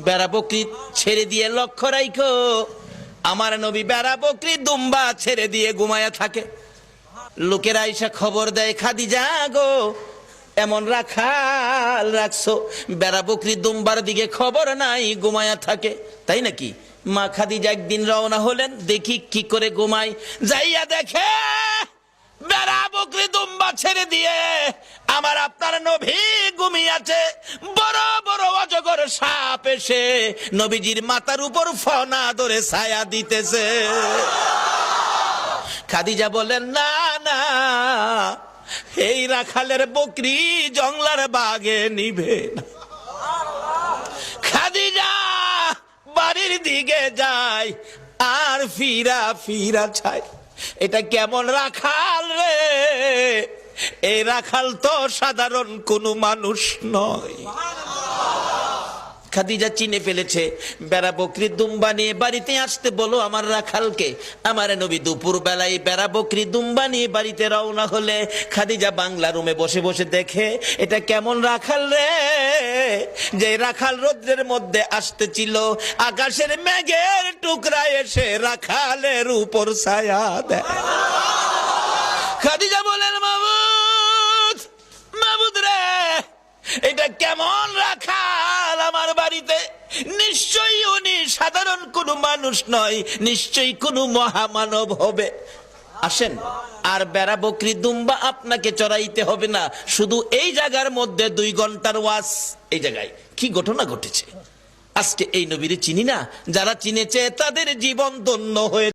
বেড়া বকরি ছেড়ে দিয়ে লক্ষ্য রাখো, আমার নবী বেড়া বকরি দুম্বা ছেড়ে দিয়ে ঘুমায়া থাকে। লোকেরা আইসা খবর দেয়, খাদিজা গো, এমন রাখাল রাখছো, বেড়া বকরি দুম্বার দিকে খবর নাই, ঘুমায়া থাকে। তাই নাকি? মা খাদিজা একদিন রওনা হলেন, দেখি কি করে ঘুমায়। যাইয়া দেখে বেড়া বকরি দুম্বা ছেড়ে দিয়ে আমার আপনার নবী ঘুমিয়েছে। বড় বড় অজগর সাপ এসে নবীজির মাথার উপর ফনা ধরে ছায়া দিতেছে। খাদিজা বলেন, না না, এই রাখালের বকরি জংলার বাগে নিবে না। খাদিজা বাড়ির দিকে যায় আর ফিরা ফিরা চায়, এটা কেমন রাখাল রে? এই রাখাল তো সাধারণ কোনো মানুষ নয়। খাদিজা চিনে ফেলেছে। বেড়া বকরি দুম্বা নিয়ে বাড়িতে আসতে বলো আমার রাখালকে। আমার নবী দুপুর বেলায় বেড়া বকরি দুম্বা নিয়ে বাড়িতে রওনা হলে খাদিজা বাংলা রুমে বসে বসে দেখে, এটা কেমন রাখাল রে? যে রাখাল রৌদ্রের মধ্যে আসতেছিল, আকাশের মেঘের টুকরা এসে রাখালের উপর ছায়া দেয়। খাদিজা বলেন, মাবুদ, মাবুদ রে, এটা কেমন রাখাল আমার বাড়িতে? নিশ্চয়ই উনি সাধারণ কোনো মানুষ নয়, নিশ্চয়ই কোনো মহামানব হবে। আসেন, আর বেড়া বকরি দুম্বা আপনাকে চড়াইতে হবে না, শুধু এই জায়গার মধ্যে 2 ঘন্টার ওয়াজ। এই জায়গায় কি ঘটনা ঘটেছে? আজকে এই নবীরে চিনি না, যারা চিনেছে তাদের জীবন ধন্য হয়ে